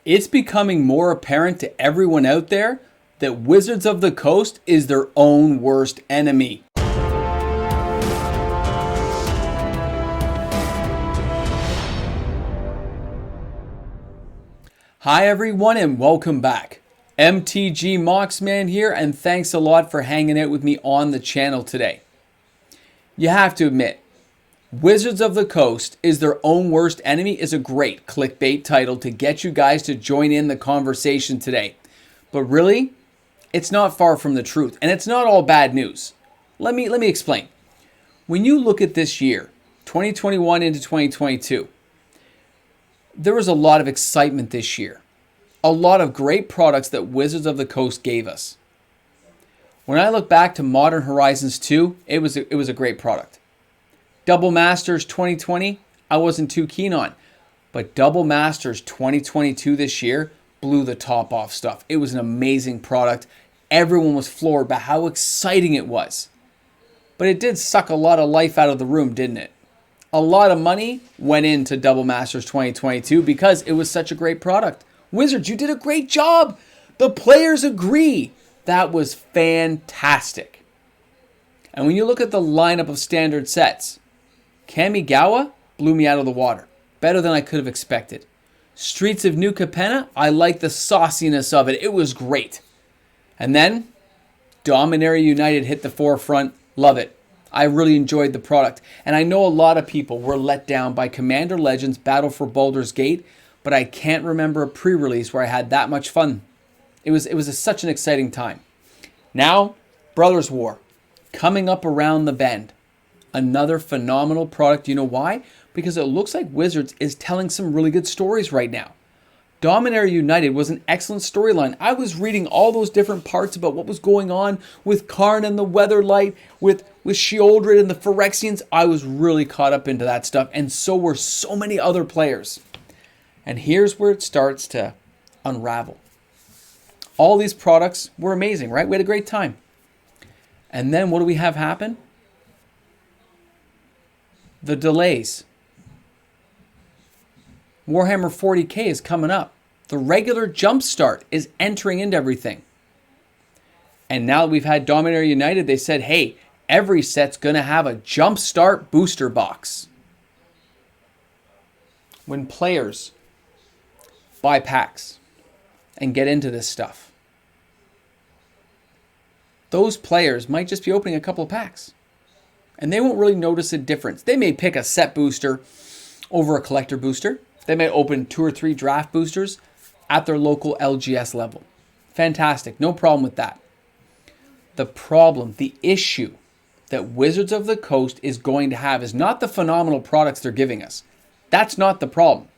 It's becoming more apparent to everyone out there that Wizards of the Coast is their own worst enemy. Hi everyone and welcome back. MTG Moxman here, and thanks a lot for hanging out with me on the channel today. You have to admit, Wizards of the Coast is their own worst enemy is a great clickbait title to get you guys to join in the conversation today. But really, it's not far from the truth, and it's not all bad news. Let me explain. When you look at this year, 2021 into 2022, there was a lot of excitement this year. A lot of great products that Wizards of the Coast gave us. When I look back to Modern Horizons 2, it was a great product. Double Masters 2020, I wasn't too keen on. But Double Masters 2022 this year blew the top off stuff. It was an amazing product. Everyone was floored by how exciting it was. But it did suck a lot of life out of the room, didn't it? A lot of money went into Double Masters 2022 because it was such a great product. Wizards, you did a great job. The players agree. That was fantastic. And when you look at the lineup of standard sets, Kamigawa blew me out of the water. Better than I could have expected. Streets of New Capenna, I like the sauciness of it. It was great. And then, Dominaria United hit the forefront. Love it. I really enjoyed the product. And I know a lot of people were let down by Commander Legends Battle for Baldur's Gate, but I can't remember a pre-release where I had that much fun. It was such an exciting time. Now, Brothers War, coming up around the bend. Another phenomenal product. You know why? Because it looks like Wizards is telling some really good stories right now. Dominaria United was an excellent storyline. I was reading all those different parts about what was going on with Karn and the Weatherlight, with Sheoldred and the Phyrexians. I was really caught up into that stuff, and so were so many other players. And here's where it starts to unravel. All these products were amazing, right? We had a great time. And then what do we have happen? The delays. Warhammer 40k is coming up. The regular Jumpstart is entering into everything. And now that we've had Dominaria United, they said, hey, every set's going to have a Jumpstart booster box. When players buy packs and get into this stuff, those players might just be opening a couple of packs. And they won't really notice a difference. They may pick a set booster over a collector booster. They may open 2 or 3 draft boosters at their local LGS level. Fantastic. No problem with that. The problem, the issue that Wizards of the Coast is going to have is not the phenomenal products they're giving us. That's not the problem.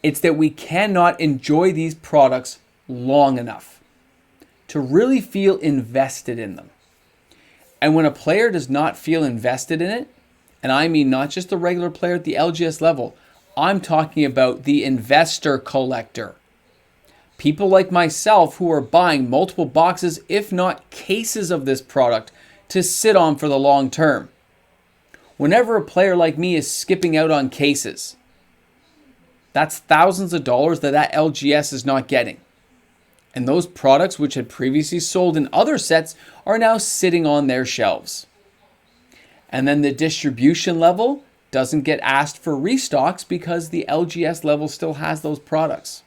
It's that we cannot enjoy these products long enough to really feel invested in them. And when a player does not feel invested in it, and I mean not just the regular player at the LGS level, I'm talking about the investor collector. People like myself who are buying multiple boxes, if not cases of this product, to sit on for the long term. Whenever a player like me is skipping out on cases, that's thousands of dollars that LGS is not getting. And those products which had previously sold in other sets are now sitting on their shelves. And then the distribution level doesn't get asked for restocks because the LGS level still has those products.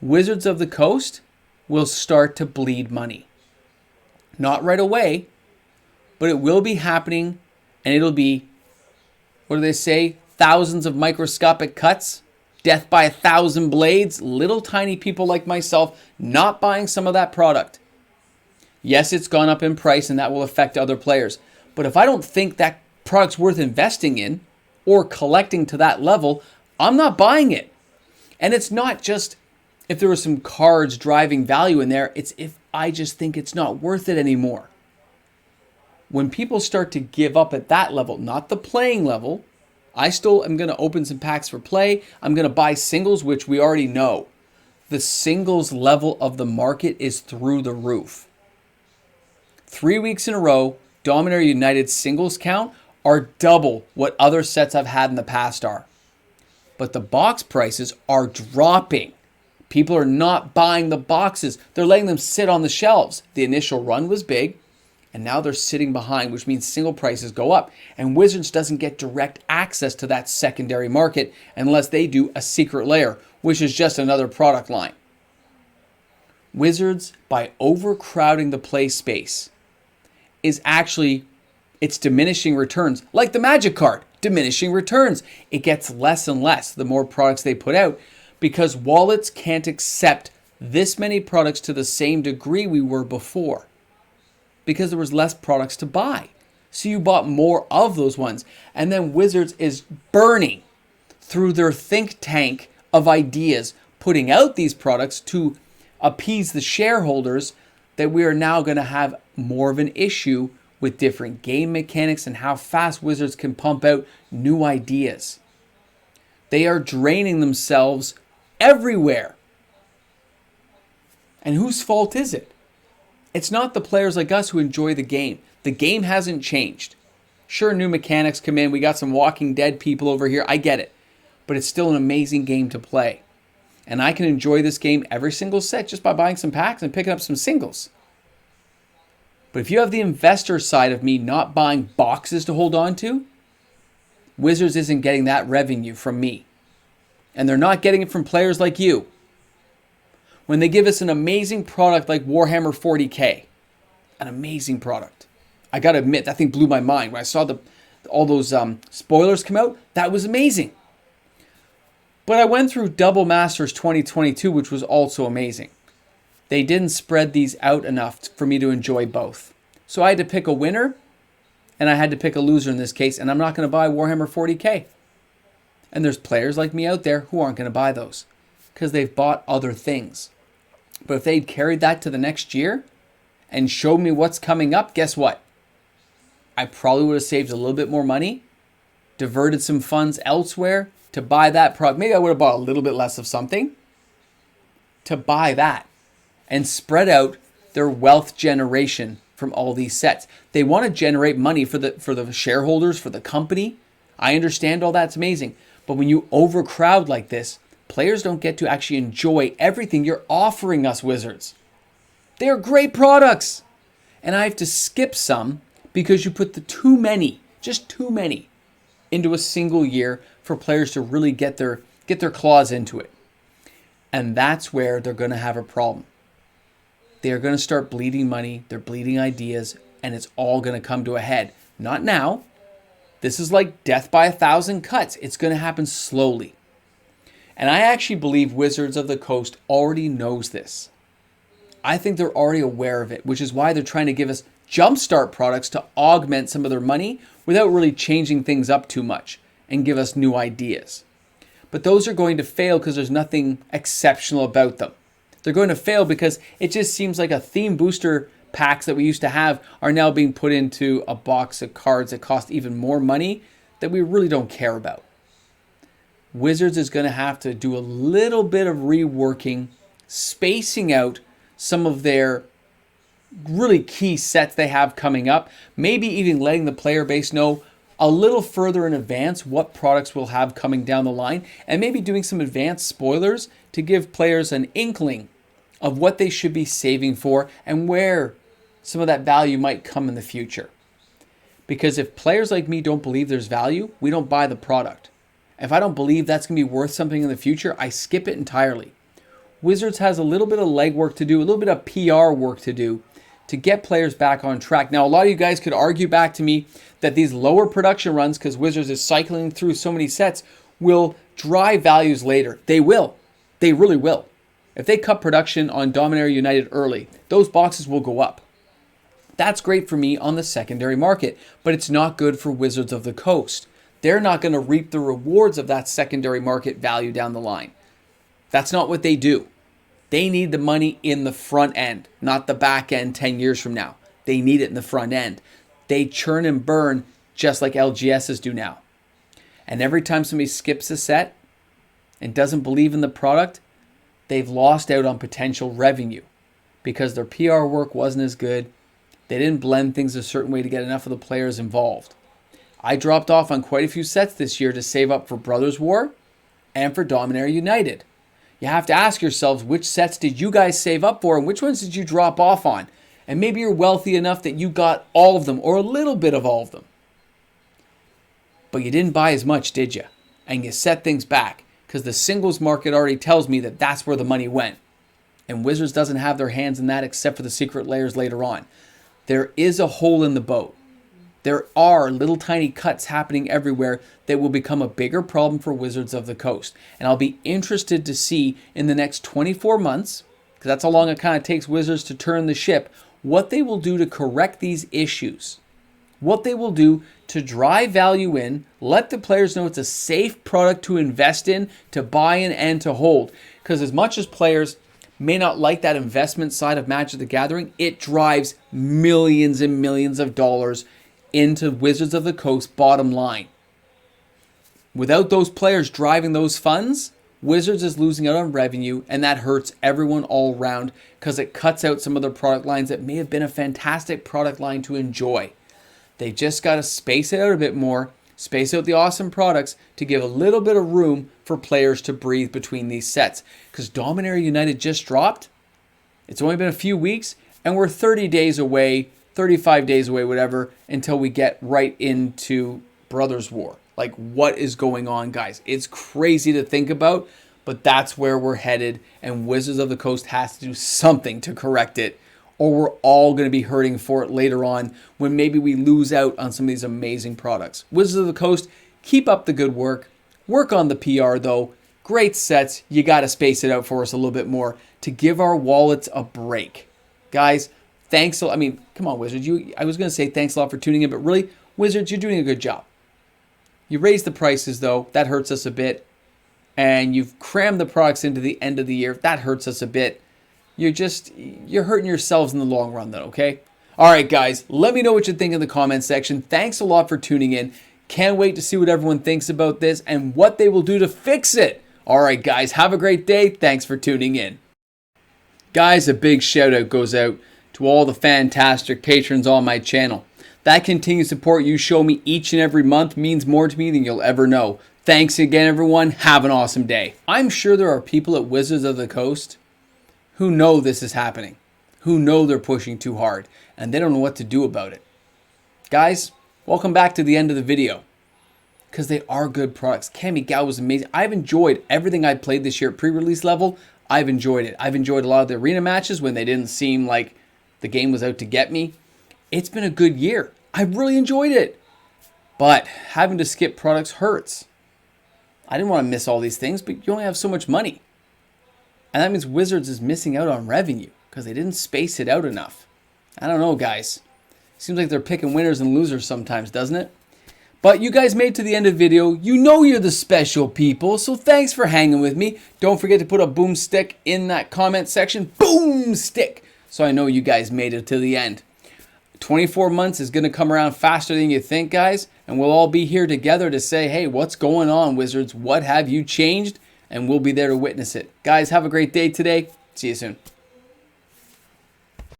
Wizards of the Coast will start to bleed money. Not right away, but it will be happening, and it'll be, what do they say, thousands of microscopic cuts, death by 1,000 blades, little tiny people like myself not buying some of that product. Yes, it's gone up in price and that will affect other players. But if I don't think that product's worth investing in or collecting to that level, I'm not buying it. And it's not just if there were some cards driving value in there, it's if I just think it's not worth it anymore. When people start to give up at that level, not the playing level, I still am going to open some packs for play. I'm going to buy singles, which we already know. The singles level of the market is through the roof. 3 weeks in a row, Dominaria United singles count are double what other sets I've had in the past are. but the box prices are dropping. People are not buying the boxes. They're letting them sit on the shelves. The initial run was big, and now they're sitting behind, which means single prices go up. And Wizards doesn't get direct access to that secondary market unless they do a secret layer, which is just another product line. Wizards, by overcrowding the play space, it's diminishing returns. Like the Magic card, diminishing returns. It gets less and less the more products they put out, because wallets can't accept this many products to the same degree we were before, because there was less products to buy. So you bought more of those ones. And then Wizards is burning through their think tank of ideas, putting out these products to appease the shareholders, that we are now going to have more of an issue with different game mechanics and how fast Wizards can pump out new ideas. They are draining themselves everywhere. And whose fault is it? It's not the players like us who enjoy the game. The game hasn't changed. Sure, new mechanics come in. We got some Walking Dead people over here. I get it. But it's still an amazing game to play. And I can enjoy this game every single set just by buying some packs and picking up some singles. But if you have the investor side of me not buying boxes to hold on to, Wizards isn't getting that revenue from me. And they're not getting it from players like you. When they give us an amazing product like Warhammer 40K, an amazing product. I got to admit, that thing blew my mind. When I saw all those spoilers come out, that was amazing. But I went through Double Masters 2022, which was also amazing. They didn't spread these out enough for me to enjoy both. So I had to pick a winner, and I had to pick a loser in this case, and I'm not going to buy Warhammer 40K. And there's players like me out there who aren't going to buy those because they've bought other things. But if they'd carried that to the next year and showed me what's coming up, guess what? I probably would have saved a little bit more money, diverted some funds elsewhere to buy that product. Maybe I would have bought a little bit less of something to buy that and spread out their wealth generation from all these sets. They want to generate money for the shareholders, for the company. I understand all that's amazing. But when you overcrowd like this, players don't get to actually enjoy everything you're offering us, Wizards. They are great products. And I have to skip some because you put just too many, into a single year for players to really get their claws into it. And that's where they're going to have a problem. They are going to start bleeding money, they're bleeding ideas, and it's all going to come to a head. Not now. This is like death by 1,000 cuts. It's going to happen slowly. And I actually believe Wizards of the Coast already knows this. I think they're already aware of it, which is why they're trying to give us jumpstart products to augment some of their money without really changing things up too much and give us new ideas. But those are going to fail because there's nothing exceptional about them. They're going to fail because it just seems like a theme booster packs that we used to have are now being put into a box of cards that cost even more money that we really don't care about. Wizards is going to have to do a little bit of reworking, spacing out some of their really key sets they have coming up, maybe even letting the player base know a little further in advance what products we'll have coming down the line, and maybe doing some advanced spoilers to give players an inkling of what they should be saving for and where some of that value might come in the future. Because if players like me don't believe there's value, we don't buy the product. If I don't believe that's going to be worth something in the future, I skip it entirely. Wizards has a little bit of legwork to do, a little bit of PR work to do to get players back on track. Now, a lot of you guys could argue back to me that these lower production runs, because Wizards is cycling through so many sets, will drive values later. They will. They really will. If they cut production on Dominaria United early, those boxes will go up. That's great for me on the secondary market, but it's not good for Wizards of the Coast. They're not going to reap the rewards of that secondary market value down the line. That's not what they do. They need the money in the front end, not the back end 10 years from now. They need it in the front end. They churn and burn just like LGSs do now. And every time somebody skips a set and doesn't believe in the product, they've lost out on potential revenue because their PR work wasn't as good. They didn't blend things a certain way to get enough of the players involved. I dropped off on quite a few sets this year to save up for Brothers War, and for Dominaria United. You have to ask yourselves, which sets did you guys save up for and which ones did you drop off on? And maybe you're wealthy enough that you got all of them or a little bit of all of them. But you didn't buy as much, did you? And you set things back because the singles market already tells me that that's where the money went. And Wizards doesn't have their hands in that except for the secret layers later on. There is a hole in the boat. There are little tiny cuts happening everywhere that will become a bigger problem for Wizards of the Coast. And I'll be interested to see in the next 24 months, because that's how long it kind of takes Wizards to turn the ship, what they will do to correct these issues. What they will do to drive value in, let the players know it's a safe product to invest in, to buy in, and to hold. Because as much as players may not like that investment side of Magic the Gathering, it drives millions and millions of dollars into Wizards of the Coast bottom line. Without those players driving those funds, Wizards is losing out on revenue, and that hurts everyone all around because it cuts out some of their product lines that may have been a fantastic product line to enjoy. They just got to space it out a bit more, space out the awesome products to give a little bit of room for players to breathe between these sets. Because Dominaria United just dropped. It's only been a few weeks, and we're 30 days away, 35 days away, whatever, until we get right into Brothers War. Like, what is going on, guys? It's crazy to think about, but that's where we're headed, and Wizards of the Coast has to do something to correct it, or we're all going to be hurting for it later on when maybe we lose out on some of these amazing products. Wizards of the Coast, keep up the good work. Work on the PR, though. Great sets. You got to space it out for us a little bit more to give our wallets a break. Guys, thanks. I mean, come on, Wizards. I was going to say thanks a lot for tuning in, but really, Wizards, you're doing a good job. You raised the prices, though. That hurts us a bit. And you've crammed the products into the end of the year. That hurts us a bit. You're hurting yourselves in the long run, though, okay? All right, guys, let me know what you think in the comment section. Thanks a lot for tuning in. Can't wait to see what everyone thinks about this and what they will do to fix it. All right, guys, have a great day. Thanks for tuning in. Guys, a big shout out goes out to all the fantastic patrons on my channel. That continued support you show me each and every month means more to me than you'll ever know. Thanks again, everyone. Have an awesome day. I'm sure there are people at Wizards of the Coast who know this is happening, who know they're pushing too hard, and they don't know what to do about it. Guys, welcome back to the end of the video, because they are good products. Kamigawa was amazing. I've enjoyed everything I played this year at pre-release level. I've enjoyed it. I've enjoyed a lot of the arena matches when they didn't seem like the game was out to get me. It's been a good year. I really enjoyed it. But having to skip products hurts. I didn't want to miss all these things, but you only have so much money. And that means Wizards is missing out on revenue because they didn't space it out enough. I don't know, guys. Seems like they're picking winners and losers sometimes, doesn't it? But you guys made it to the end of the video. You know you're the special people, so thanks for hanging with me. Don't forget to put a boomstick in that comment section. Boomstick! So I know you guys made it to the end. 24 months is going to come around faster than you think, guys. And we'll all be here together to say, hey, what's going on, Wizards? What have you changed? And we'll be there to witness it. Guys, have a great day today. See you soon.